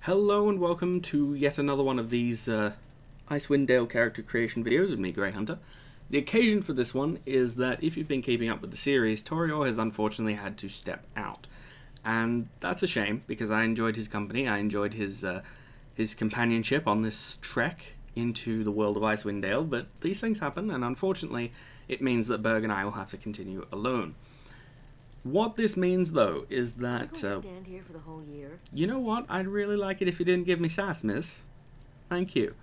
Hello and welcome to yet another one of these Icewind Dale character creation videos with me, Grey Hunter. The occasion for this one is that if you've been keeping up with the series, Taureor has unfortunately had to step out. And that's a shame, because I enjoyed his company, I enjoyed his companionship on this trek into the world of Icewind Dale, but these things happen, and unfortunately it means that Berg and I will have to continue alone. What this means, though, is that... stand here for the whole year? You know what? I'd really like it if you didn't give me sass, miss. Thank you.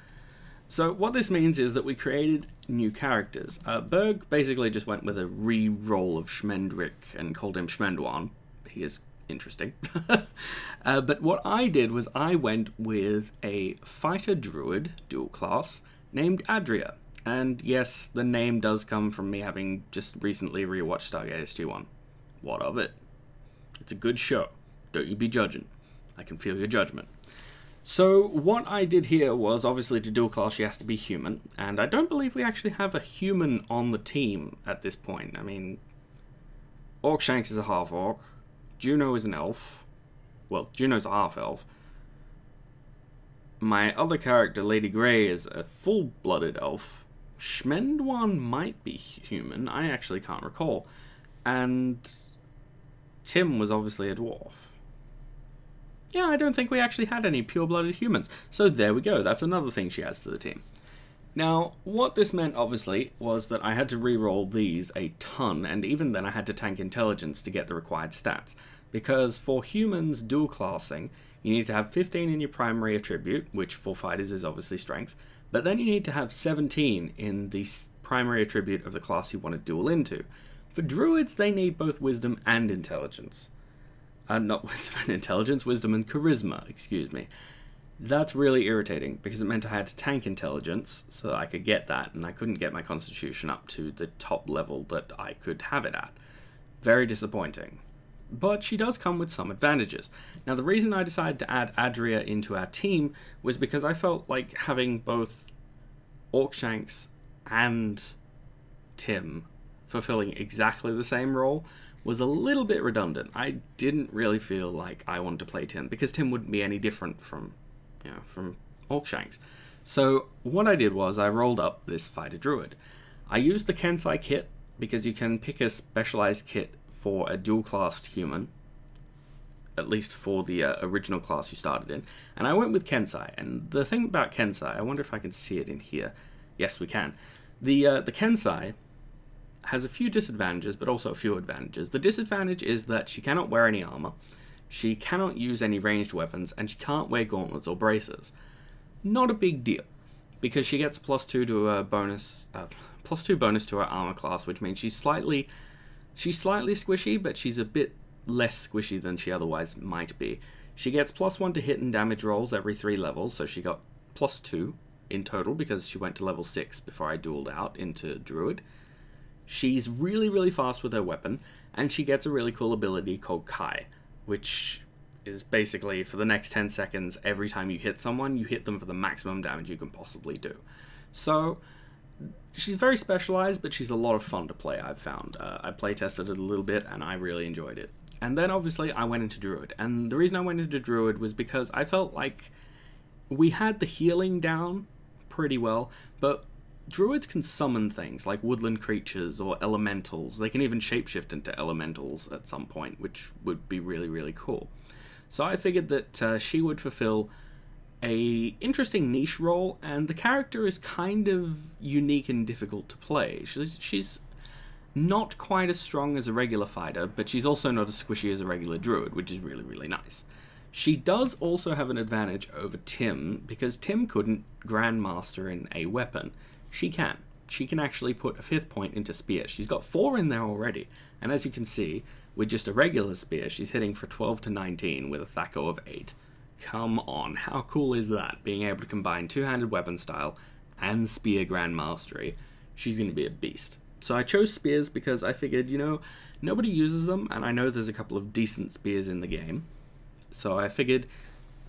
So what this means is that we created new characters. Berg basically just went with a re-roll of Schmendrick and called him Schmendwan. He is interesting. But what I did was I went with a fighter druid dual class named Adria. And yes, the name does come from me having just recently rewatched Stargate SG-1. What of it? It's a good show. Don't you be judging. I can feel your judgment. So what I did here was, obviously to dual class she has to be human, and I don't believe we actually have a human on the team at this point. I mean, Orcshanks is a half-orc, Juno is an elf, well, Juno's a half-elf. My other character, Lady Grey, is a full-blooded elf. Schmendwan might be human, I actually can't recall. And Tim was obviously a dwarf. Yeah, I don't think we actually had any pure-blooded humans. So there we go, that's another thing she adds to the team. Now, what this meant, obviously, was that I had to re-roll these a ton, and even then I had to tank intelligence to get the required stats. Because for humans dual classing, you need to have 15 in your primary attribute, which for fighters is obviously strength, but then you need to have 17 in the primary attribute of the class you want to duel into. For druids, they need both wisdom and intelligence. Not wisdom and intelligence, wisdom and charisma, excuse me. That's really irritating, because it meant I had to tank intelligence so that I could get that, and I couldn't get my constitution up to the top level that I could have it at. Very disappointing. But she does come with some advantages. Now, the reason I decided to add Adria into our team was because I felt like having both Orcshanks and Tim fulfilling exactly the same role was a little bit redundant. I didn't really feel like I wanted to play Tim, because Tim wouldn't be any different from, from Orcshanks. So what I did was I rolled up this fighter druid. I used the Kensei kit, because you can pick a specialized kit for a dual-classed human, at least for the original class you started in, and I went with Kensei. And the thing about Kensei, I wonder if I can see it in here. Yes, we can. The Kensei has a few disadvantages, but also a few advantages. The disadvantage is that she cannot wear any armor, she cannot use any ranged weapons, and she can't wear gauntlets or braces. Not a big deal, because she gets +2 to a bonus, +2 bonus to her armor class, which means she's slightly squishy, but she's a bit less squishy than she otherwise might be. She gets +1 to hit and damage rolls every 3 levels, so she got +2 in total, because she went to level 6 before I dueled out into Druid. She's really, really fast with her weapon, and she gets a really cool ability called Kai, which is basically, for the next 10 seconds, every time you hit someone, you hit them for the maximum damage you can possibly do. So, she's very specialized, but she's a lot of fun to play, I've found. I playtested it a little bit, and I really enjoyed it. And then, obviously, I went into Druid. And the reason I went into Druid was because I felt like we had the healing down pretty well, but Druids can summon things like woodland creatures or elementals. They can even shapeshift into elementals at some point, which would be really, really cool. So I figured that she would fulfill a interesting niche role, and the character is kind of unique and difficult to play. She's not quite as strong as a regular fighter, but she's also not as squishy as a regular druid, which is really, really nice. She does also have an advantage over Tim, because Tim couldn't grandmaster in a weapon. She can. She can actually put a 5th point into spear. She's got 4 in there already, and as you can see, with just a regular spear, she's hitting for 12 to 19 with a THAC0 of 8. Come on, how cool is that? Being able to combine two-handed weapon style and spear grandmastery. She's going to be a beast. So I chose spears because I figured, nobody uses them, and I know there's a couple of decent spears in the game. So I figured,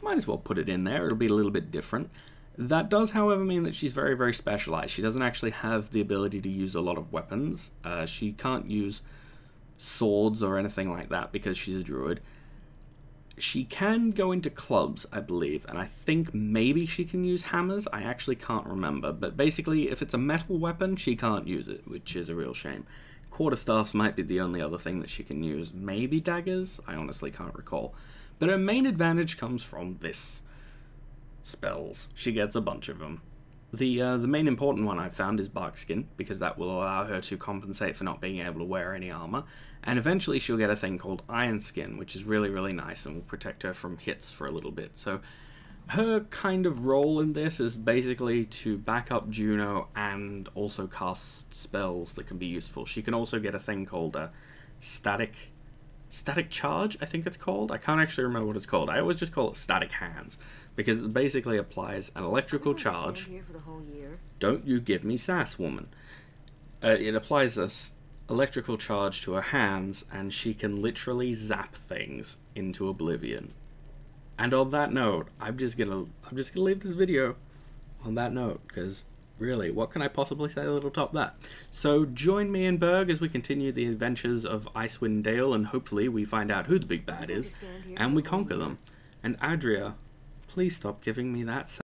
might as well put it in there, it'll be a little bit different. That does, however, mean that she's very, very specialized. She doesn't actually have the ability to use a lot of weapons. She can't use swords or anything like that because she's a druid. She can go into clubs, I believe, and I think maybe she can use hammers. I actually can't remember, but basically if it's a metal weapon, she can't use it, which is a real shame. Quarterstaffs might be the only other thing that she can use. Maybe daggers? I honestly can't recall. But her main advantage comes from this. Spells. She gets a bunch of them. The main important one I've found is Bark Skin, because that will allow her to compensate for not being able to wear any armor, and eventually she'll get a thing called Iron Skin, which is really, really nice and will protect her from hits for a little bit. So her kind of role in this is basically to back up Juno and also cast spells that can be useful. She can also get a thing called a static charge, I think it's called. I can't actually remember what it's called. I always just call it static hands, because it basically applies an electrical charge. Here for the whole year. Don't you give me sass, woman. It applies this electrical charge to her hands, and she can literally zap things into oblivion. And on that note, I'm just gonna leave this video on that note, because really, what can I possibly say that'll top that? So join me and Berg as we continue the adventures of Icewind Dale, and hopefully we find out who the big bad is, and we conquer them. And Adria, please stop giving me that